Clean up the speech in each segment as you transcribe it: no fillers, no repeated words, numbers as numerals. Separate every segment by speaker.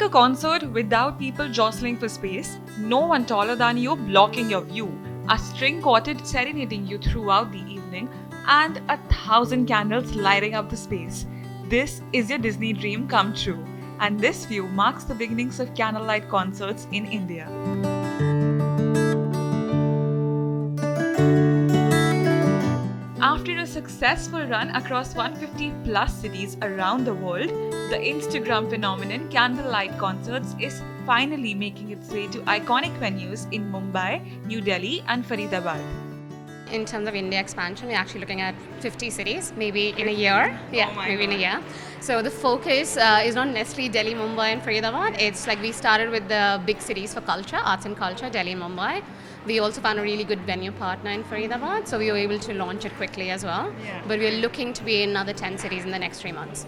Speaker 1: a concert without people jostling for space, no one taller than you blocking your view, a string quartet serenading you throughout the evening, and 1,000 candles lighting up the space. This is your Disney dream come true. And this view marks the beginnings of Candlelight Concerts in India. After a successful run across 150 plus cities around the world, the Instagram phenomenon Candlelight Concerts is finally making its way to iconic venues in Mumbai, New Delhi and Faridabad.
Speaker 2: In terms of India expansion, we're actually looking at 50 cities, maybe in a year. Yeah, maybe in a year. So the focus is not necessarily Delhi, Mumbai and Faridabad. It's like we started with the big cities for culture, arts and culture, Delhi and Mumbai. We also found a really good venue partner in Faridabad, so we were able to launch it quickly as well. Yeah. But we're looking to be in another 10 cities in the next 3 months.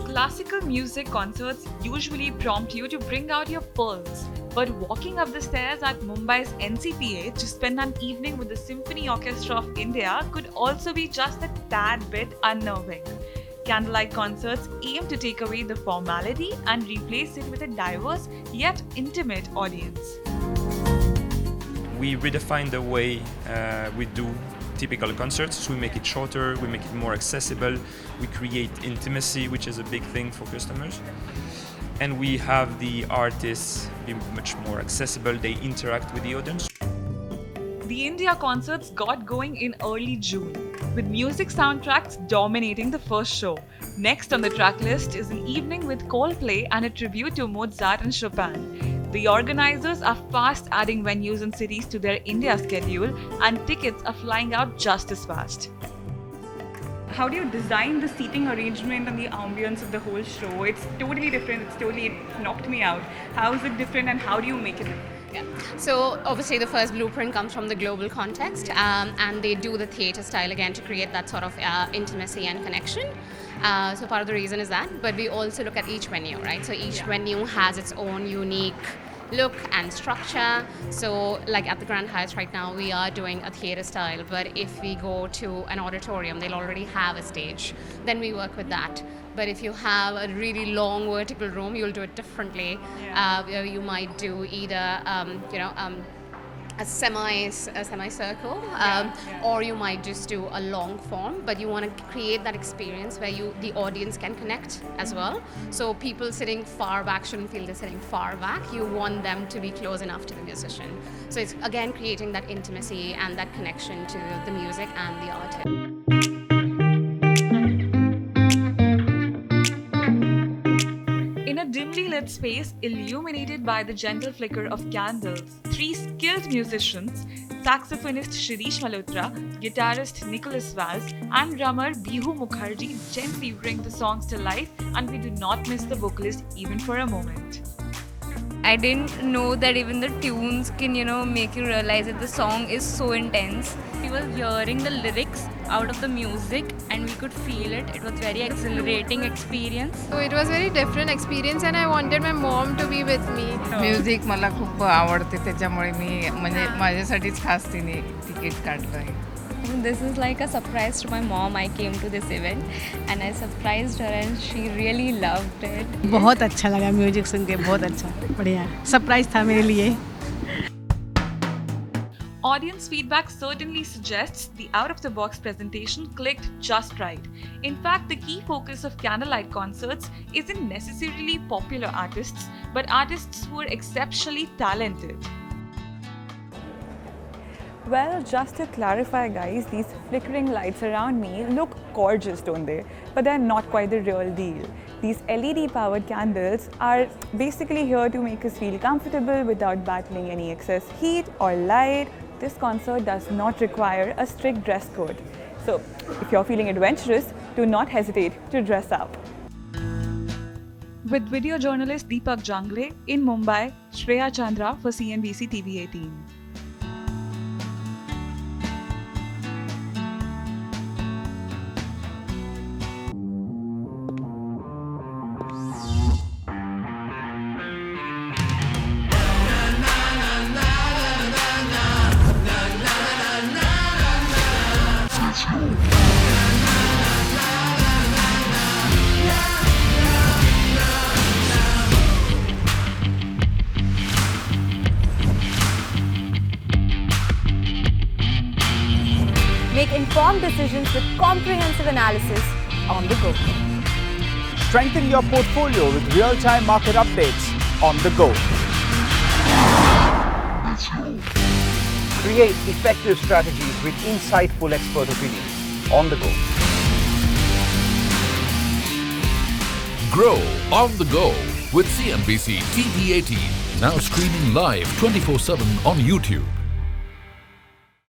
Speaker 1: Classical music concerts usually prompt you to bring out your pearls. But walking up the stairs at Mumbai's NCPA to spend an evening with the Symphony Orchestra of India could also be just a tad bit unnerving. Candlelight Concerts aim to take away the formality and replace it with a diverse yet intimate audience.
Speaker 3: We redefine the way we do typical concerts, so we make it shorter, we make it more accessible, we create intimacy, which is a big thing for customers. And we have the artists be much more accessible, they interact with the audience.
Speaker 1: The India concerts got going in early June, with music soundtracks dominating the first show. Next on the track list is an evening with Coldplay and a tribute to Mozart and Chopin. The organizers are fast adding venues and cities to their India schedule, and tickets are flying out just as fast. How do you design the seating arrangement and the ambience of the whole show? It's totally different. It knocked me out. How is it different and how do you make it?
Speaker 2: Yeah. So obviously the first blueprint comes from the global context, and they do the theatre style again to create that sort of intimacy and connection. So part of the reason is that, but we also look at each venue, right? So each venue has its own unique look and structure. So like at the Grand Hyatt right now, we are doing a theatre style, but if we go to an auditorium, they'll already have a stage. Then we work with that. But if you have a really long vertical room, you'll do it differently. Yeah. You might do either, a semicircle, or you might just do a long form, but you want to create that experience where the audience can connect as well. So people sitting far back shouldn't feel they're sitting far back. You want them to be close enough to the musician. So it's again creating that intimacy and that connection to the music and the artist.
Speaker 1: In a dimly lit space illuminated by the gentle flicker of candles, 3 skilled musicians, saxophonist Shirish Malhotra, guitarist Nicholas Vaz, and drummer Bihu Mukherjee gently bring the songs to life, and we do not miss the vocalist even for a moment.
Speaker 4: I didn't know that even the tunes can, make you realize that the song is so intense. We were hearing the lyrics out of the music and we could feel it. It was very exhilarating experience.
Speaker 5: So it was very different experience and I wanted my mom to be with me.
Speaker 6: Music मला खूप आवडते त्याच्यामुळे मी म्हणजे माझ्यासाठीच खास तिने ticket काढलंय.
Speaker 4: This is like a surprise to my mom. I came to this event and I surprised her and she really loved it.
Speaker 7: बहुत अच्छा लगा म्यूजिक सुन के, बहुत अच्छा, बढ़िया सरप्राइज था मेरे लिए.
Speaker 1: Audience feedback certainly suggests the out-of-the-box presentation clicked just right. In fact, the key focus of Candlelight Concerts isn't necessarily popular artists, but artists who are exceptionally talented. Well, just to clarify guys, these flickering lights around me look gorgeous, don't they? But they're not quite the real deal. These LED powered candles are basically here to make us feel comfortable without battling any excess heat or light. This concert does not require a strict dress code. So if you're feeling adventurous, do not hesitate to dress up. With video journalist Deepak Jangle in Mumbai, Shreya Chandra for CNBC-TV18.
Speaker 8: Make informed decisions with comprehensive analysis on the go.
Speaker 9: Strengthen your portfolio with real-time market updates on the go. Create effective strategies with insightful expert opinions on the go.
Speaker 10: Grow on the go with CNBC-TV18, now streaming live 24/7 on YouTube.